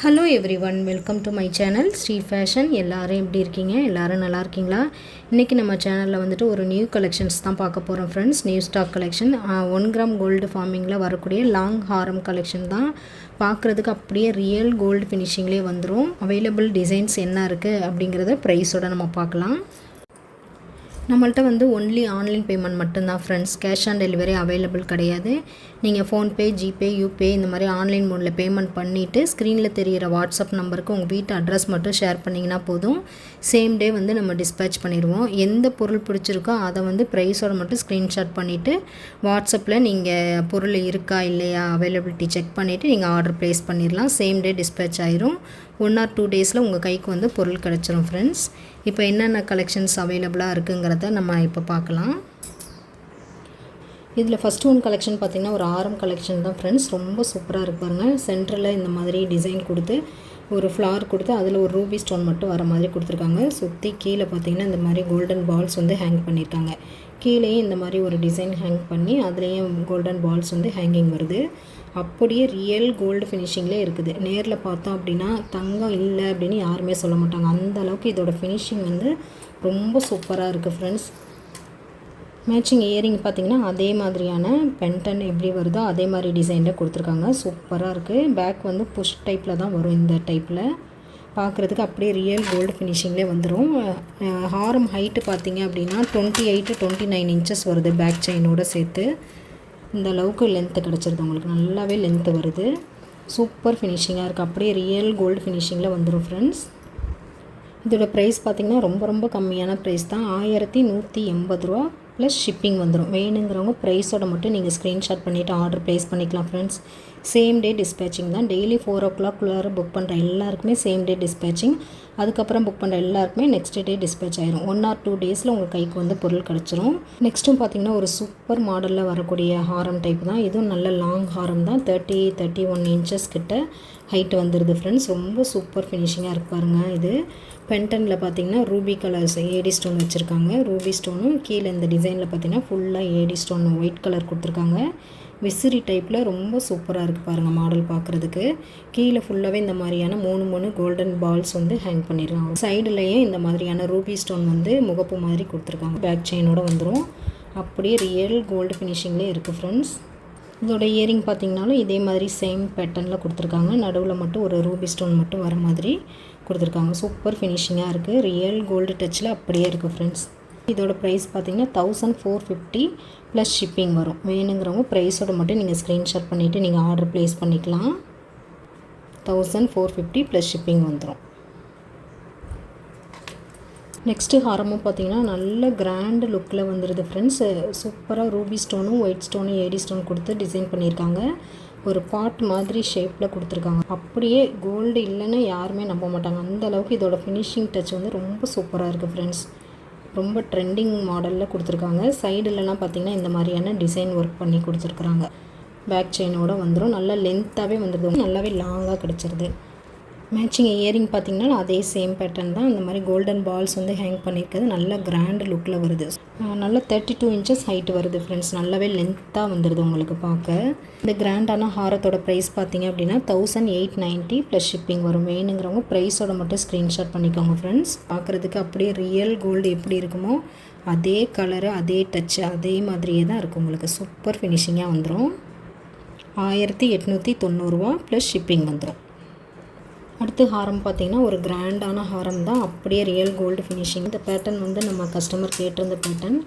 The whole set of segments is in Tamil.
Hello everyone, welcome to my channel Sri fashion. எல்லோரும் எப்படி இருக்கீங்க? எல்லோரும் நல்லா இருக்கீங்களா? இன்றைக்கி நம்ம சேனலில் வந்துட்டு ஒரு நியூ கலெக்ஷன்ஸ் தான் பார்க்க போகிறோம் friends. New stock collection 1 gram gold ஃபார்மிங்கில் வரக்கூடிய லாங் ஹாரம் கலெக்ஷன் தான். பார்க்குறதுக்கு அப்படியே ரியல் கோல்டு ஃபினிஷிங்லேயே வந்துடும். அவைலபிள் டிசைன்ஸ் என்ன இருக்குது அப்படிங்கிறத ப்ரைஸோடு நம்ம பார்க்கலாம். நம்மள்ட்ட வந்து ஒன்லி ஆன்லைன் பேமெண்ட் மட்டும்தான் friends. Cash on delivery available கிடையாது. நீங்கள் ஃபோன்பே, ஜிபே, யூபே இந்த மாதிரி ஆன்லைன் மோடில் பேமெண்ட் பண்ணிவிட்டு ஸ்க்ரீனில் தெரிகிற வாட்ஸ்அப் நம்பருக்கு உங்கள் வீட்டு அட்ரஸ் மட்டும் ஷேர் பண்ணிங்கன்னா போதும். சேம் டே வந்து நம்ம டிஸ்பேச் பண்ணிடுவோம். எந்த பொருள் பிடிச்சிருக்கோ அதை வந்து ப்ரைஸோடு மட்டும் ஸ்க்ரீன்ஷாட் பண்ணிவிட்டு வாட்ஸ்அப்பில் நீங்கள் பொருள் இருக்கா இல்லையா அவைலபிலிட்டி செக் பண்ணிவிட்டு நீங்கள் ஆர்டர் ப்ளேஸ் பண்ணிடலாம். சேம் டே டிஸ்பேச் ஆயிரும். 1 or 2 டேஸில் உங்கள் கைக்கு வந்து பொருள் கிடச்சிரும் ஃப்ரெண்ட்ஸ். இப்போ என்னென்ன கலெக்ஷன்ஸ் அவைலபிளாக இருக்குங்கிறத நம்ம இப்போ பார்க்கலாம். இதில் ஃபஸ்ட்டு ஒன் கலெக்ஷன் பார்த்திங்கன்னா ஒரு ஆரம் கலெக்ஷன் தான் ஃப்ரெண்ட்ஸ். ரொம்ப சூப்பராக இருக்கு பாருங்கள். சென்டரில் இந்த மாதிரி டிசைன் கொடுத்து ஒரு ஃப்ளார் கொடுத்து அதில் ஒரு ரூபி ஸ்டோன் மட்டும் வர மாதிரி கொடுத்துருக்காங்க. சுற்றி கீழே பார்த்திங்கன்னா இந்த மாதிரி கோல்டன் பால்ஸ் வந்து ஹேங் பண்ணியிருக்காங்க. கீழேயும் இந்த மாதிரி ஒரு டிசைன் ஹேங் பண்ணி அதுலேயும் கோல்டன் பால்ஸ் வந்து ஹேங்கிங் வருது. அப்படியே ரியல் கோல்டு ஃபினிஷிங்லேயே இருக்குது. நேரில் பார்த்தோம் அப்படின்னா தங்கம் இல்லை அப்படின்னு யாருமே சொல்ல மாட்டாங்க. அந்த அளவுக்கு இதோட ஃபினிஷிங் வந்து ரொம்ப சூப்பராக இருக்குது ஃப்ரெண்ட்ஸ். மேட்சிங் இயரிங் பார்த்திங்கன்னா அதே மாதிரியான பென்டன் எப்படி வருதோ அதே மாதிரி டிசைனில் கொடுத்துருக்காங்க. சூப்பராக இருக்குது. பேக் வந்து புஷ் டைப்பில் தான் வரும். இந்த டைப்பில் பார்க்குறதுக்கு அப்படியே ரியல் கோல்டு ஃபினிஷிங்லேயே வந்துடும். ஹாரம் ஹைட்டு பார்த்திங்க அப்படின்னா 28 to 29 inches வருது. பேக் செயினோடு சேர்த்து இந்த அளவுக்கு லென்த்து கிடச்சிருது. உங்களுக்கு நல்லாவே லென்த்து வருது. சூப்பர் ஃபினிஷிங்காக இருக்குது. அப்படியே ரியல் கோல்டு ஃபினிஷிங்கில் வந்துடும் ஃப்ரெண்ட்ஸ். இதோட ப்ரைஸ் பார்த்திங்கன்னா ரொம்ப கம்மியான ப்ரைஸ் தான். 1180 ரூபா ப்ளஸ் ஷிப்பிங் வந்துடும். வேணுங்கிறவங்க ப்ரைஸோட மட்டும் நீங்கள் ஸ்க்ரீன்ஷாட் பண்ணிவிட்டு ஆர்டர் ப்ளேஸ் பண்ணிக்கலாம் ஃப்ரெண்ட்ஸ். சேம் டே டிஸ்பேச்சிங் தான். டெய்லி 4 o'clock புக் பண்ணுற எல்லாருக்குமே சேம் டே டிஸ்பேச்சிங். அதுக்கப்புறம் புக் பண்ணுற எல்லாருக்குமே நெக்ஸ்ட் டே டிஸ்பேச் ஆயிரும். 1 or 2 டேஸில் உங்கள் கைக்கு வந்து பொருள் கிடச்சிரும். நெக்ஸ்ட்டும் பார்த்திங்கன்னா ஒரு சூப்பர் மாடலில் வரக்கூடிய ஹாரம் டைப் தான். இதுவும் நல்ல லாங் ஹாரம் தான். 30-31 inches கிட்ட ஹைட் வந்துடுது ஃப்ரெண்ட்ஸ். ரொம்ப சூப்பர் ஃபினிஷிங்காக இருக்கு பாருங்கள். இது பென்டனில் பார்த்திங்கன்னா ரூபி கலர்ஸ் ஏடி ஸ்டோன் வச்சுருக்காங்க. ரூபி ஸ்டோனும் கீழே இந்த டிசைனில் பார்த்திங்கன்னா ஃபுல்லாக ஏடி ஸ்டோன் ஒயிட் கலர் கொடுத்துருக்காங்க. விசிறி டைப்பில் ரொம்ப சூப்பராக இருக்குது பாருங்கள் மாடல் பார்க்குறதுக்கு. கீழே ஃபுல்லாகவே இந்த மாதிரியான 3 கோல்டன் பால்ஸ் வந்து ஹேங் பண்ணிடுறாங்க. சைடுலேயும் இந்த மாதிரியான ரூபி ஸ்டோன் வந்து முகப்பு மாதிரி கொடுத்துருக்காங்க. பேக் செயினோடு வந்துடும். அப்படியே ரியல் கோல்டு ஃபினிஷிங்லேயே இருக்குது ஃப்ரெண்ட்ஸ். இதோட இயரிங் பார்த்திங்கனாலும் இதே மாதிரி சேம் பேட்டர்னில் கொடுத்துருக்காங்க. நடுவில் மட்டும் ஒரு ரூபி ஸ்டோன் மட்டும் வர மாதிரி கொடுத்துருக்காங்க. சூப்பர் ஃபினிஷிங்காக இருக்குது. ரியல் கோல்டு டச்சில் அப்படியே இருக்குது ஃப்ரெண்ட்ஸ். இதோட ப்ரைஸ் பார்த்திங்கன்னா 1450 ப்ளஸ் ஷிப்பிங் வரும். வேணுங்கிறவங்க ப்ரைஸோட மட்டும் நீங்கள் ஸ்க்ரீன்ஷாட் பண்ணிவிட்டு நீங்கள் ஆர்டர் ப்ளேஸ் பண்ணிக்கலாம். 1450 ப்ளஸ் ஷிப்பிங் வந்துடும். நெக்ஸ்ட்டு ஹாரமும் பார்த்திங்கன்னா நல்ல கிராண்டு லுக்கில் வந்துடுது ஃப்ரெண்ட்ஸ். சூப்பராக ரூபி ஸ்டோனும் ஒயிட் ஸ்டோனும் ஏடி ஸ்டோன் கொடுத்து டிசைன் பண்ணியிருக்காங்க. ஒரு பாட் மாதிரி ஷேப்பில் கொடுத்துருக்காங்க. அப்படியே கோல்டு இல்லைன்னு யாருமே நம்ப மாட்டாங்க. அந்த அளவுக்கு இதோட ஃபினிஷிங் டச் வந்து ரொம்ப சூப்பராக இருக்குது ஃப்ரெண்ட்ஸ். ரொம்ப ட்ரெண்டிங் மாடலில் கொடுத்துருக்காங்க. சைடுலலாம் பார்த்திங்கன்னா இந்த மாதிரியான டிசைன் ஒர்க் பண்ணி கொடுத்துருக்குறாங்க. பேக் செயினோடு வந்துடும். நல்லா லென்த்தாகவே வந்துடுது. நல்லாவே லாங்காக கிடச்சிருது. மேட்சிங் இயரிங் பார்த்திங்கன்னா அதே சேம் பேட்டர்ன் தான். அந்த மாதிரி கோல்டன் பால்ஸ் வந்து ஹேங் பண்ணியிருக்கிறது நல்ல கிராண்ட் லுக்கில் வருது. நல்லா 32 inches ஹைட் வருது ஃப்ரெண்ட்ஸ். நல்லாவே லென்த்தாக வந்துடுது உங்களுக்கு பார்க்க. இந்த கிராண்டான ஹாரத்தோட ப்ரைஸ் பார்த்திங்க அப்படின்னா 1890 ப்ளஸ் ஷிப்பிங் வரும். வேணுங்கிறவங்க ப்ரைஸோட மட்டும் ஸ்க்ரீன்ஷாட் பண்ணிக்கோங்க ஃப்ரெண்ட்ஸ். பார்க்குறதுக்கு அப்படியே ரியல் கோல்டு எப்படி இருக்குமோ அதே கலரு அதே டச்சு அதே மாதிரியே தான் இருக்குது. உங்களுக்கு சூப்பர் ஃபினிஷிங்காக வந்துடும். 1890 ரூபா ப்ளஸ் ஷிப்பிங் வந்துடும். அடுத்து ஹாரம் பார்த்திங்கன்னா ஒரு கிராண்டான ஹாரம் தான். அப்படியே ரியல் கோல்டு ஃபினிஷிங். இந்த பேட்டர்ன் வந்து நம்ம கஸ்டமர் கேட்டிருந்த பேட்டர்ன்.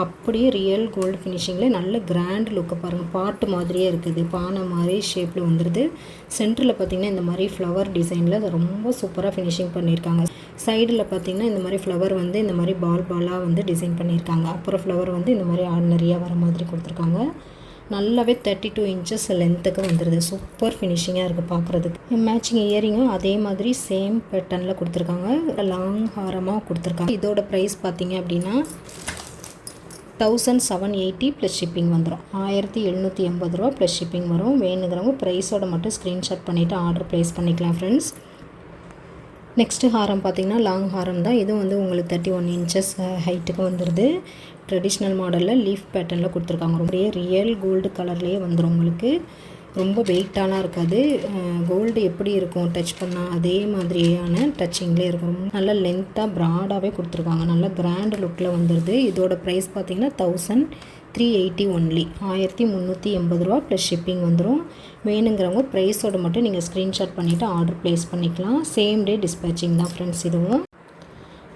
அப்படியே ரியல் கோல்டு ஃபினிஷிங்கில் நல்ல கிராண்ட் லுக்கு பாருங்கள். பாட்டு மாதிரியே இருக்குது. பானை மாதிரி ஷேப்பில் வந்துடுது. சென்டரில் பார்த்திங்கன்னா இந்த மாதிரி ஃப்ளவர் டிசைனில் ரொம்ப சூப்பராக ஃபினிஷிங் பண்ணியிருக்காங்க. சைடில் பார்த்திங்கன்னா இந்த மாதிரி ஃப்ளவர் வந்து இந்த மாதிரி பாலாக வந்து டிசைன் பண்ணியிருக்காங்க. அப்புறம் ஃப்ளவர் வந்து இந்த மாதிரி ஆர்டினரியாக வர மாதிரி கொடுத்துருக்காங்க. நல்லாவே 32 inches லென்த்துக்கு வந்துடுது. சூப்பர் ஃபினிஷிங்காக இருக்குது பார்க்குறதுக்கு. மேட்சிங் இயரிங்கும் அதே மாதிரி சேம் பேட்டர்னில் கொடுத்துருக்காங்க. லாங் ஹாரமாக கொடுத்துருக்காங்க. இதோட ப்ரைஸ் பார்த்திங்க அப்படின்னா 1780 ப்ளஸ் ஷிப்பிங் வந்துடும். 1780 ரூபா ப்ளஸ் ஷிப்பிங் வரும். வேணுங்கிறவங்க ப்ரைஸோட மட்டும் ஸ்க்ரீன்ஷாட் பண்ணிவிட்டு ஆர்டர் ப்ளேஸ் பண்ணிக்கலாம் ஃப்ரெண்ட்ஸ். நெக்ஸ்ட்டு ஹாரம் பார்த்திங்கன்னா லாங் ஹாரம் தான். இதுவும் வந்து உங்களுக்கு 31 inches ஹைட்டுக்கு வந்துடுது. ட்ரெடிஷ்னல் மாடலில் லீஃப் பேட்டர்னில் கொடுத்துருக்காங்க. ரொம்ப ரியல் கோல்டு கலர்லேயே வந்துடும் உங்களுக்கு. ரொம்ப வெயிட்டாலாம் இருக்காது. கோல்டு எப்படி இருக்கும் டச் பண்ணால் அதே மாதிரியான டச்சிங்லேயே இருக்கும். நல்லா லென்த்தாக ப்ராடாகவே கொடுத்துருக்காங்க. நல்லா கிராண்ட் லுக்கில் வந்துடுது. இதோட ப்ரைஸ் பார்த்திங்கன்னா 1380 ஒன்லி, 1380 ரூபா ப்ளஸ் ஷிப்பிங் வந்துடும். வேணுங்கிறவங்க ப்ரைஸோடு மட்டும் நீங்கள் ஸ்க்ரீன்ஷாட் பண்ணிவிட்டு ஆர்டர் ப்ளேஸ் பண்ணிக்கலாம். சேம் டே டிஸ்பேச்சிங் தான் ஃப்ரெண்ட்ஸ் இதுவும்.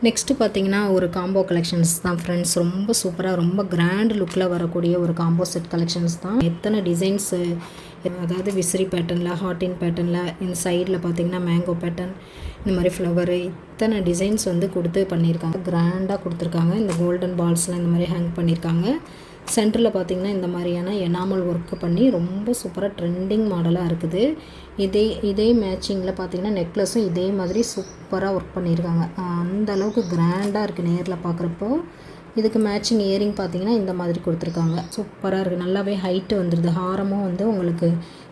நெக்ஸ்ட்டு பார்த்தீங்கன்னா ஒரு காம்போ கலெக்ஷன்ஸ் தான் ஃப்ரெண்ட்ஸ். ரொம்ப சூப்பராக ரொம்ப கிராண்ட் லுக்கில் வரக்கூடிய ஒரு காம்போ செட் கலெக்ஷன்ஸ் தான். எத்தனை டிசைன்ஸு, அதாவது விசிறி பேட்டர்னில், ஹார்டின் பேட்டர்னில், இந்த சைடில் பார்த்தீங்கன்னா மேங்கோ பேட்டர்ன், இந்த மாதிரி ஃப்ளவரு, இத்தனை டிசைன்ஸ் வந்து கொடுத்து பண்ணியிருக்காங்க. கிராண்டாக கொடுத்துருக்காங்க. இந்த கோல்டன் பால்ஸ்லாம் இந்த மாதிரி ஹேங் பண்ணியிருக்காங்க. சென்டரில் பார்த்திங்கன்னா இந்த மாதிரியான எனாமல் ஒர்க்கு பண்ணி ரொம்ப சூப்பராக ட்ரெண்டிங் மாடலாக இருக்குது. இதே மேட்சிங்கில் பார்த்திங்கன்னா நெக்லஸும் இதே மாதிரி சூப்பராக ஒர்க் பண்ணியிருக்காங்க. அந்த அளவுக்கு கிராண்டாக இருக்குது நேரில் பார்க்குறப்போ. இதுக்கு மேட்சிங் இயரிங் பார்த்திங்கன்னா இந்த மாதிரி கொடுத்துருக்காங்க. சூப்பராக இருக்குது. நல்லாவே ஹைட்டு வந்துடுது. ஹாரமும் வந்து உங்களுக்கு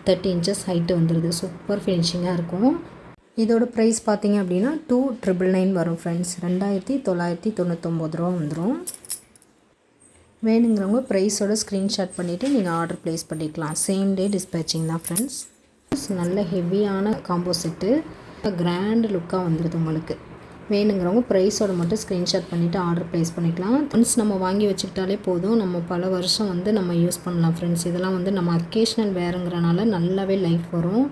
30 இன்ச்சஸ் ஹைட்டு வந்துடுது. சூப்பர் ஃபினிஷிங்காக இருக்கும். இதோட ப்ரைஸ் பார்த்திங்க அப்படின்னா 2999 வரும் ஃப்ரெண்ட்ஸ். 2999 ரூபா வந்துடும். வேணுங்கிறவங்க ப்ரைஸோட ஸ்க்ரீன்ஷாட் பண்ணிவிட்டு நீங்கள் ஆர்டர் ப்ளேஸ் பண்ணிக்கலாம். சேம் டே டிஸ்பேச்சிங் தான் ஃப்ரெண்ட்ஸ். நல்ல ஹெவியான காம்போ செட்டு, கிராண்ட் லுக்காக வந்துடுது உங்களுக்கு. வேணுங்கிறவங்க ப்ரைஸோட மட்டும் ஸ்க்ரீன்ஷாட் பண்ணிவிட்டு ஆர்டர் ப்ளேஸ் பண்ணிக்கலாம். ஒன்ஸ் நம்ம வாங்கி வச்சுக்கிட்டாலே போதும், நம்ம பல வருஷம் வந்து நம்ம யூஸ் பண்ணலாம் ஃப்ரெண்ட்ஸ். இதெல்லாம் வந்து நம்ம அக்கேஷ்னல் வேறுங்கிறனால நல்லாவே லைஃப் வரும்.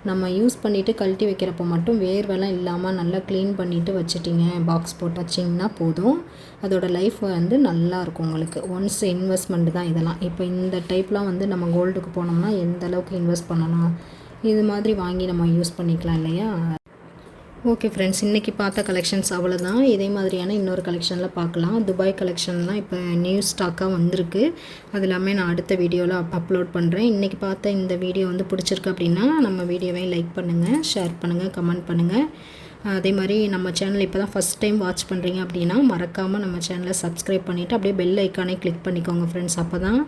நம்ம யூஸ் பண்ணிவிட்டு கழட்டி வைக்கிறப்போ மட்டும் வேர்வெல்லாம் இல்லாமல் நல்லா க்ளீன் பண்ணிவிட்டு வச்சுட்டிங்க, பாக்ஸ் போட்டு வச்சிங்கன்னா போதும். அதோட லைஃப் வந்து நல்லாயிருக்கும் உங்களுக்கு. ஒன்ஸ் இன்வெஸ்ட்மெண்ட் தான் இதெல்லாம். இப்போ இந்த டைப்லாம் வந்து நம்ம கோல்டுக்கு போனோம்னா எந்த அளவுக்கு இன்வெஸ்ட் பண்ணணும், இது மாதிரி வாங்கி நம்ம யூஸ் பண்ணிக்கலாம் இல்லையா. ஓகே ஃப்ரெண்ட்ஸ், இன்றைக்கி பார்த்த கலெக்ஷன்ஸ் அவ்வளோதான். இதே மாதிரியான இன்னொரு கலெக்ஷனில் பார்க்கலாம். துபாய் கலெக்ஷன்லாம் இப்போ நியூ ஸ்டாக்காக வந்திருக்கு. அது எல்லாமே நான் அடுத்த வீடியோவில் அப்லோட் பண்ணுறேன். இன்றைக்கி பார்த்த இந்த வீடியோ வந்து பிடிச்சிருக்கு அப்படின்னா நம்ம வீடியோவை லைக் பண்ணுங்கள், ஷேர் பண்ணுங்கள், கமெண்ட் பண்ணுங்கள். அதே மாதிரி நம்ம சேனல் இப்போ தான் ஃபஸ்ட் டைம் வாட்ச் பண்ணுறீங்க அப்படின்னா மறக்காமல் நம்ம சேனலை சப்ஸ்கிரைப் பண்ணிவிட்டு அப்படியே பெல் ஐக்கானே கிளிக் பண்ணிக்கோங்க ஃப்ரெண்ட்ஸ். அப்போ தான்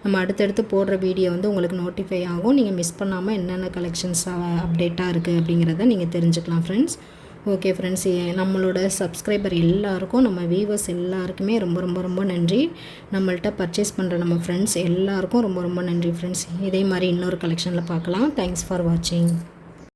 நம்ம அடுத்தடுத்து போடுற வீடியோ வந்து உங்களுக்கு நோட்டிஃபை ஆகும். நீங்கள் மிஸ் பண்ணாமல் என்னென்ன கலெக்ஷன்ஸ் அப்டேட்டாக இருக்குது அப்படிங்கிறத நீங்கள் தெரிஞ்சுக்கலாம் ஃப்ரெண்ட்ஸ். ஓகே ஃப்ரெண்ட்ஸ், நம்மளோட சப்ஸ்கிரைபர் எல்லாருக்கும், நம்ம வியூவர்ஸ் எல்லாருக்குமே ரொம்ப ரொம்ப ரொம்ப நன்றி. நம்மள்ட்ட பர்ச்சேஸ் பண்ணுற நம்ம ஃப்ரெண்ட்ஸ் எல்லாருக்கும் ரொம்ப ரொம்ப நன்றி ஃப்ரெண்ட்ஸ். இதே மாதிரி இன்னொரு கலெக்ஷனில் பார்க்கலாம். தேங்க்ஸ் ஃபார் வாட்சிங்.